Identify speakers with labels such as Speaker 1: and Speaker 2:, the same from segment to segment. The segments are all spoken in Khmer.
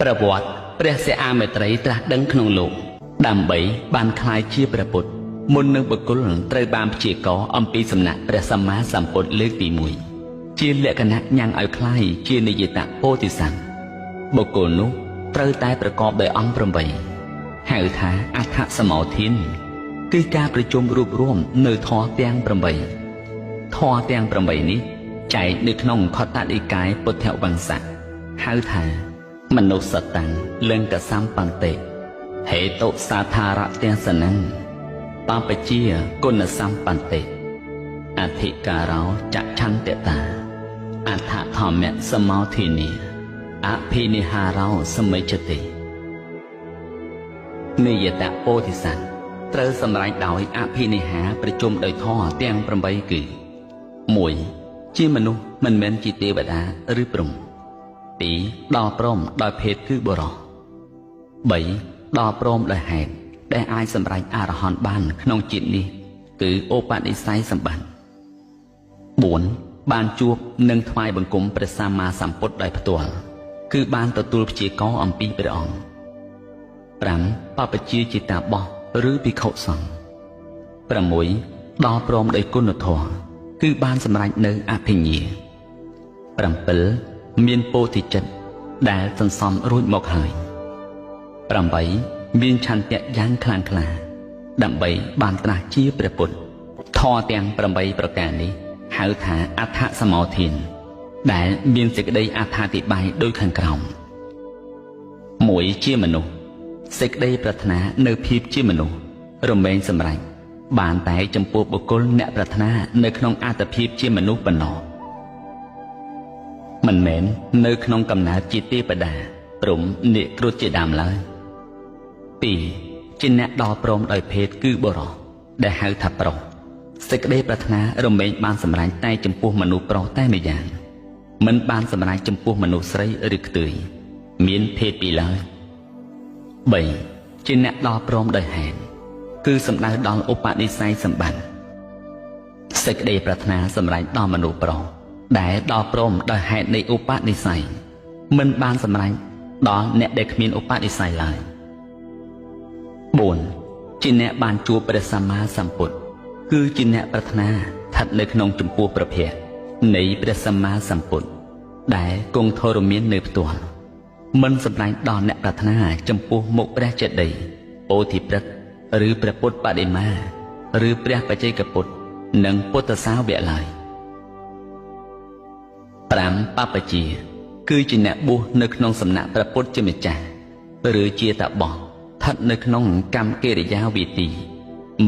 Speaker 1: ប្រវត្តិព្រះសិអាមេត្រីត្រាស់ដឹងក្នុងលោកដើម្បីបានคล้ายជាព្រះពុទ្ធមុននឹងបុគ្គលត្រូវបានព្យាករអំពីសំណាក់ព្រះសម្មាសម្ពុទ្ធលើកទី1ជាលក្ខណៈញ៉ាំងឲ្យคล้ายជានិយតពោធិសត្វបុគ្គលនោះត្រូវតែប្រកបដោយអង្គ8ហៅថាអដ្ឋសមោធានគឺការប្រជុំរួបរวมនៅធម៌ទាំង8ធម៌ទាំង8នេះចែកនៅក្នុងខត្តនិកាយពុទ្ធវង្សៈហៅថាមនោសតាំងលង្កសម្បន្តិហេតុសាធារទេសនੰបបជាគុណសម្បន្តិអធិការោចច្ឆន្ទតាអដ្ឋធម្មសមោធិនីអភិនិហារោសមិច្ឆតិនិយតពោធិសត្វត្រូវសម្រេចដោយអភិនិហារប្រជុំដោយធម៌ទាំង8គឺ1ជាមនុស្សមិនមែនជាទេវតាឬព្រហ្ម2ដល់ព្រមដោយភេទគឺបុរស3ដល់ព្រមដោយហេតុដែលអាចសម្រេចអរហន្តបានក្នុងជាតិនេះគឺឧបនិស្ស័យសម្បត្តិ4បានជួបនិងថ្វាយបង្គំព្រះសម្មាសម្ពុទ្ធដោយផ្ទាល់គឺបានទទួលព្យាករអំពីព្រះអង្គ5បព្វជិជាតាបោះឬភិក្ខុសង្ឃ6ដល់ព្រមដោយគុណធម៌គឺបានសម្រេចនៅអភិញ្ញា7មានពោធិចិត្តដែលសន្សំរួចមកហើយ8មានឆន្ទៈយ៉ាងខ្លាំងក្លាដើម្បីបានត្រាស់ជាព្រះពុទ្ធធម៌ទាំង8ប្រការនេះហៅថាអដ្ឋសមោធានដែលមានសេចក្តីអត្ថាធិប្បាយដូចខាងក្រោម1ជាមនុស្សសេចក្តីប្រាថ្នានៅភាពជាមនុស្សរមែងសម្រេចបានតែចំពោះបុគ្គលអ្នកប្រាថ្នានៅក្នុងអត្តភាពជាមនុស្សប៉ុណ្ណោះមិនមែននៅក្នុងកំណើតជាទេវតាព្រហ្មនិក្រុតជាដើមឡើយ2ជាអ្នកដល់ព្រមដោយភេទគឺបុរសដែលហៅថាប្រុសសេចក្តីប្រាថ្នារមែងបានសម្រេចតែចំពោះមនុស្សប្រុសតែម្យ៉ាងមិនបានសម្រេចចំពោះមនុស្សស្រីឬខ្ទួយមានភេទពីរឡើយ3ជាអ្នកដល់ព្រមដោយហេតុគឺសំដៅដល់ឧបនិស្ស័យសម្បត្តិសេចក្តីប្រាថ្នាសម្រេចដល់មនុស្សប្រុសដែលដល់ព្រមដោយហេតុនៃឧបនិស្ស័យមិនបានសម្រេចដល់អ្នកដែលគ្មានឧបនិស្ស័យឡើយ4ជាអ្នកបានជួបព្រះសម្មាសម្ពុទ្ធគឺជាអ្នកប្រាថ្នាស្ថិតនៅក្នុងចំពោះព្រះភ័ក្ត្រនៃព្រះសម្មាសម្ពុទ្ធដែលគង់ធរមាននៅផ្ទាល់មិនសម្រេចដល់អ្នកប្រាថ្នាចំពោះមុខព្រះចេតិយពោធិព្រឹក្សឬព្រះពុទ្ធបដិមាឬព្រះបច្ចេកពុទ្ធនិងពុទ្ធសាវកឡើយ5បព្វជិគឺជាអ្នកបួសនៅក្នុងសំណាក់ព្រះពុទ្ធជាម្ចាស់ឬជាតាបោះស្ថិតនៅក្នុងកម្មកិរិយាវិធី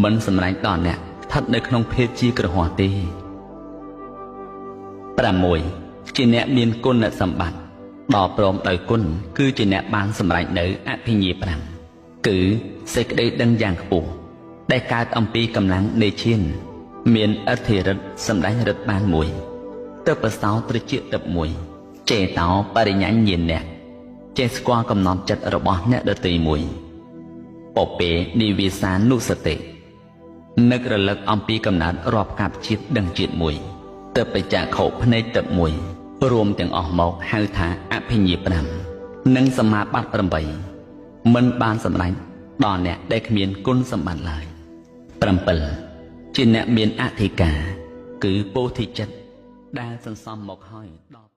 Speaker 1: មិនសម្រេចដល់អ្នកស្ថិតនៅក្នុងភេទជាក្រហមទេ6ជាអ្នកមានគុណសម្បត្តិដល់ព្រមដោយគុណគឺជាអ្នកបានសម្រេចនៅអភិញ្ញា5គឺសេចក្តីដឹងយ៉ាងខ្ពស់ដែលកើតអំពីកម្លាំងនៃឈានមានអធិរិទ្ធសម្ដែងរិទ្ធបាន1ទើបប្រសោត្រជាទឹក1ចេតោបរិញ្ញាញាណៈចេះស្គាល់កំណត់ចិត្តរបស់អ្នកដទៃ1ពពេនិវិសានុសតិនឹករលឹកអំពីកំណត់រាប់កាប់ជាតិដឹងជាតិ1ទើបបច្ចៈខោភ្នែកទឹក1រួមទាំងអស់មកហៅថាអភិញ្ញា5និងសមាបត្តិ8មិនបានសម្រេចដល់អ្នកដែលគ្មានគុណសម្បត្តិឡើយ7ជាអ្នកមានអធិការគឺពោធិចិត្តដែលសន្សំមកហើយដល់